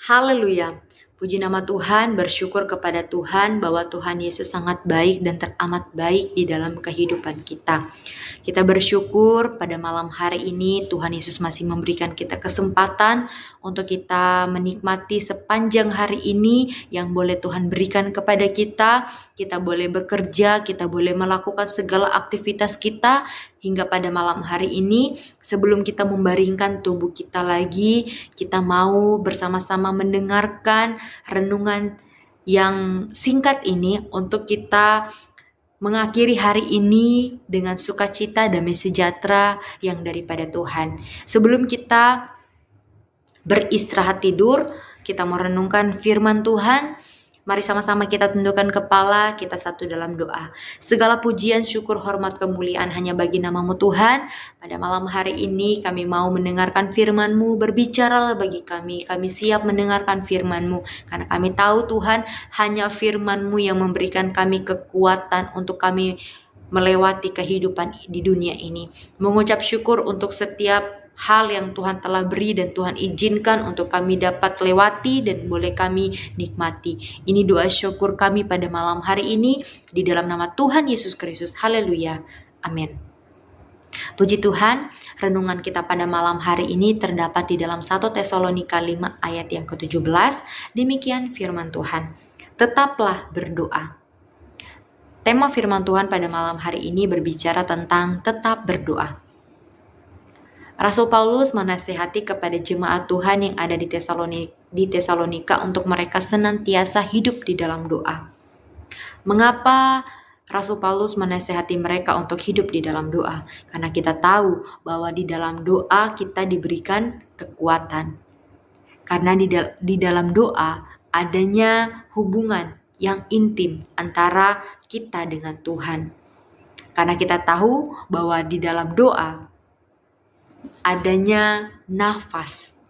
Haleluya. Puji nama Tuhan, bersyukur kepada Tuhan bahwa Tuhan Yesus sangat baik dan teramat baik di dalam kehidupan kita. Kita bersyukur pada malam hari ini Tuhan Yesus masih memberikan kita kesempatan untuk kita menikmati sepanjang hari ini yang boleh Tuhan berikan kepada kita. Kita boleh bekerja, kita boleh melakukan segala aktivitas kita hingga pada malam hari ini. Sebelum kita membaringkan tubuh kita lagi, kita mau bersama-sama mendengarkan renungan yang singkat ini untuk kita mengakhiri hari ini dengan sukacita, damai sejahtera yang daripada Tuhan. Sebelum kita beristirahat tidur, kita mau renungkan firman Tuhan. Mari sama-sama kita tundukkan kepala, kita satu dalam doa. Segala pujian, syukur, hormat, kemuliaan hanya bagi nama-Mu Tuhan. Pada malam hari ini kami mau mendengarkan firman-Mu, berbicaralah bagi kami. Kami siap mendengarkan firman-Mu, karena kami tahu Tuhan, hanya firman-Mu yang memberikan kami kekuatan untuk kami melewati kehidupan di dunia ini. Mengucap syukur untuk setiap hal yang Tuhan telah beri dan Tuhan izinkan untuk kami dapat lewati dan boleh kami nikmati. Ini doa syukur kami pada malam hari ini di dalam nama Tuhan Yesus Kristus. Haleluya. Amin. Puji Tuhan, renungan kita pada malam hari ini terdapat di dalam 1 Tesalonika 5 ayat yang ke-17. Demikian firman Tuhan. Tetaplah berdoa. Tema firman Tuhan pada malam hari ini berbicara tentang tetap berdoa. Rasul Paulus menasihati kepada jemaat Tuhan yang ada di Tesalonika untuk mereka senantiasa hidup di dalam doa. Mengapa Rasul Paulus menasihati mereka untuk hidup di dalam doa? Karena kita tahu bahwa di dalam doa kita diberikan kekuatan. Karena di dalam doa adanya hubungan yang intim antara kita dengan Tuhan. Karena kita tahu bahwa di dalam doa adanya nafas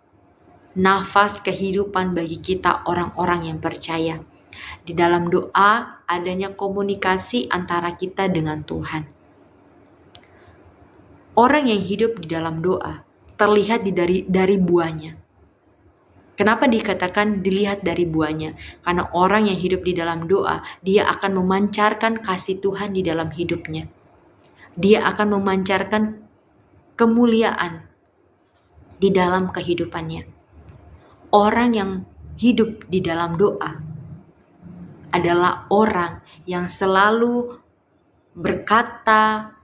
kehidupan bagi kita orang-orang yang percaya. Di dalam doa adanya komunikasi antara kita dengan Tuhan. Orang yang hidup di dalam doa terlihat dari buahnya. Kenapa dikatakan dilihat dari buahnya? Karena orang yang hidup di dalam doa, dia akan memancarkan kasih Tuhan di dalam hidupnya. Dia akan memancarkan kemuliaan di dalam kehidupannya. Orang yang hidup di dalam doa adalah orang yang selalu berkata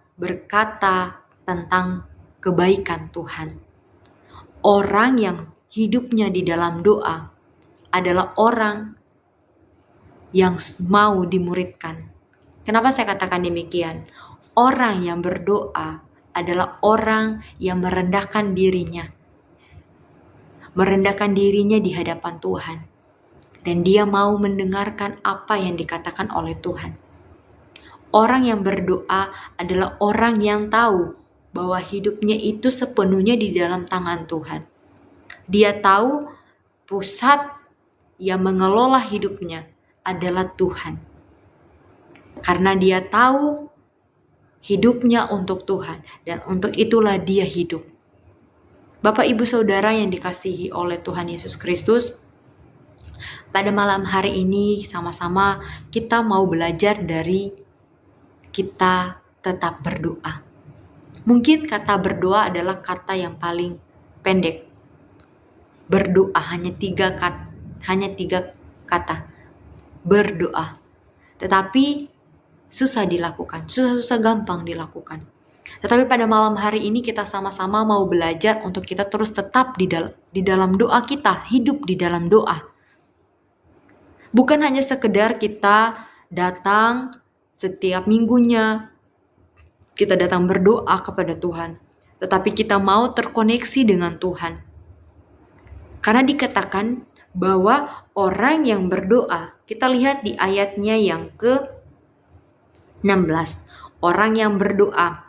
tentang kebaikan Tuhan. Orang yang hidupnya di dalam doa adalah orang yang mau dimuridkan. Kenapa saya katakan demikian? Orang yang berdoa adalah orang yang merendahkan dirinya di hadapan Tuhan, dan dia mau mendengarkan apa yang dikatakan oleh Tuhan. Orang yang berdoa adalah orang yang tahu bahwa hidupnya itu sepenuhnya di dalam tangan Tuhan. Dia tahu pusat yang mengelola hidupnya adalah Tuhan. Karena dia tahu hidupnya untuk Tuhan, dan untuk itulah dia hidup. Bapak, Ibu, Saudara yang dikasihi oleh Tuhan Yesus Kristus, pada malam hari ini sama-sama kita mau belajar dari kita tetap berdoa. Mungkin kata berdoa adalah kata yang paling pendek. Berdoa hanya tiga kata. Berdoa. Tetapi susah dilakukan, susah gampang dilakukan. Tetapi pada malam hari ini kita sama-sama mau belajar untuk kita terus tetap di dalam doa kita, hidup di dalam doa. Bukan hanya sekedar kita datang setiap minggunya, kita datang berdoa kepada Tuhan, tetapi kita mau terkoneksi dengan Tuhan. Karena dikatakan bahwa orang yang berdoa, kita lihat di ayatnya yang ke-16, orang yang berdoa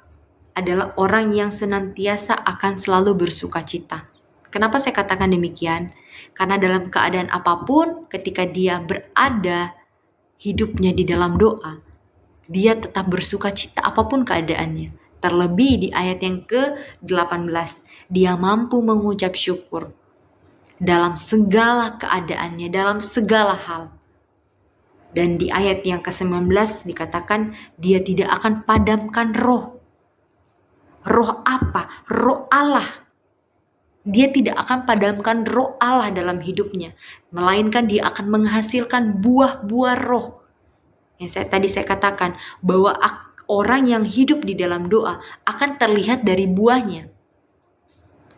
adalah orang yang senantiasa akan selalu bersukacita. Kenapa saya katakan demikian? Karena dalam keadaan apapun, ketika dia berada hidupnya di dalam doa, dia tetap bersukacita apapun keadaannya. Terlebih di ayat yang ke-18, dia mampu mengucap syukur. dalam segala keadaannya, dalam segala hal. Dan di ayat yang ke-19 dikatakan dia tidak akan padamkan roh. Roh apa? Roh Allah. Dia tidak akan padamkan roh Allah dalam hidupnya, melainkan dia akan menghasilkan buah-buah roh. Yang tadi saya katakan bahwa orang yang hidup di dalam doa akan terlihat dari buahnya.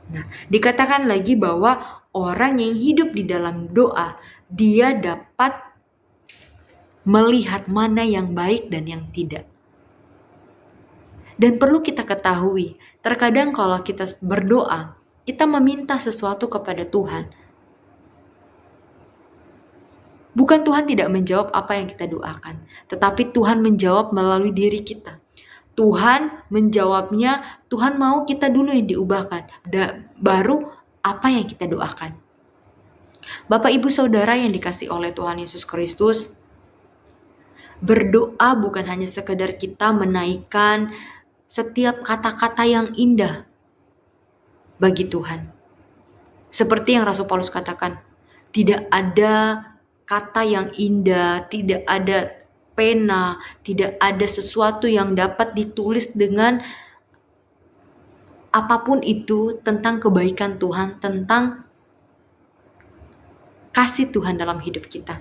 Nah, dikatakan lagi bahwa orang yang hidup di dalam doa, dia dapat melihat mana yang baik dan yang tidak. Dan perlu kita ketahui, terkadang kalau kita berdoa, kita meminta sesuatu kepada Tuhan. Bukan Tuhan tidak menjawab apa yang kita doakan, tetapi Tuhan menjawab melalui diri kita. Tuhan menjawabnya, Tuhan mau kita dulu yang diubahkan, baru apa yang kita doakan. Bapak Ibu Saudara yang dikasihi oleh Tuhan Yesus Kristus, berdoa bukan hanya sekedar kita menaikkan setiap kata-kata yang indah bagi Tuhan. Seperti yang Rasul Paulus katakan, tidak ada kata yang indah, tidak ada pena, tidak ada sesuatu yang dapat ditulis dengan apapun itu tentang kebaikan Tuhan, tentang kasih Tuhan dalam hidup kita.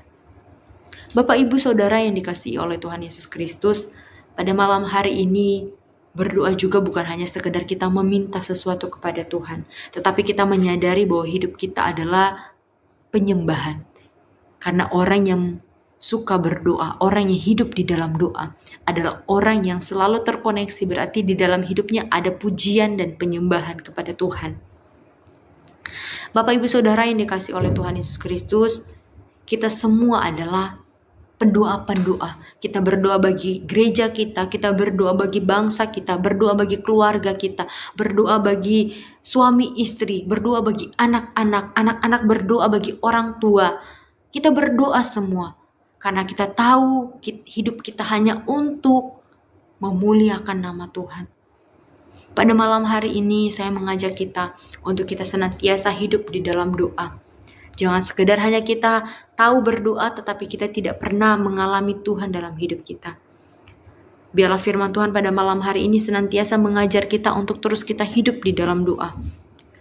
Bapak Ibu Saudara yang dikasihi oleh Tuhan Yesus Kristus, pada malam hari ini berdoa juga bukan hanya sekedar kita meminta sesuatu kepada Tuhan, tetapi kita menyadari bahwa hidup kita adalah penyembahan. Karena orang yang suka berdoa, orang yang hidup di dalam doa adalah orang yang selalu terkoneksi, berarti di dalam hidupnya ada pujian dan penyembahan kepada Tuhan. Bapak Ibu Saudara yang dikasihi oleh Tuhan Yesus Kristus, kita semua adalah pendoa-pendoa. Kita berdoa bagi gereja kita berdoa bagi bangsa kita, berdoa bagi keluarga kita, berdoa bagi suami istri, berdoa bagi anak-anak, anak-anak berdoa bagi orang tua. Kita berdoa semua, karena kita tahu hidup kita hanya untuk memuliakan nama Tuhan. Pada malam hari ini saya mengajak kita untuk kita senantiasa hidup di dalam doa. Jangan sekedar hanya kita tahu berdoa, tetapi kita tidak pernah mengalami Tuhan dalam hidup kita. Biarlah firman Tuhan pada malam hari ini senantiasa mengajar kita untuk terus kita hidup di dalam doa.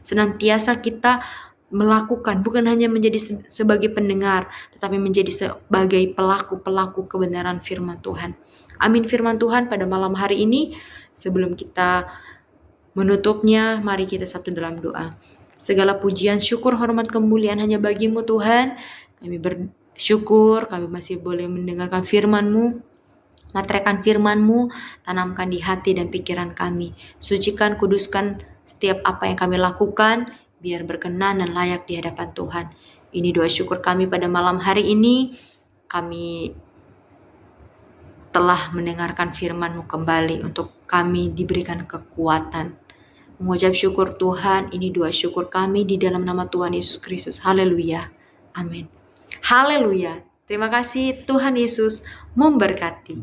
Senantiasa kita melakukan, bukan hanya menjadi sebagai pendengar, tetapi menjadi sebagai pelaku-pelaku kebenaran firman Tuhan. Amin firman Tuhan pada malam hari ini. Sebelum kita menutupnya, mari kita satu dalam doa. Segala pujian, syukur, hormat, kemuliaan hanya bagi-Mu Tuhan. Kami bersyukur, kami masih boleh mendengarkan firman-Mu. Materaikan firman-Mu, tanamkan di hati dan pikiran kami. Sucikan, kuduskan setiap apa yang kami lakukan, biar berkenan dan layak di hadapan Tuhan. Ini doa syukur kami pada malam hari ini. Kami telah mendengarkan firman-Mu kembali untuk kami diberikan kekuatan. Mengucap syukur Tuhan, ini doa syukur kami di dalam nama Tuhan Yesus Kristus. Haleluya. Amin. Haleluya. Terima kasih, Tuhan Yesus memberkati.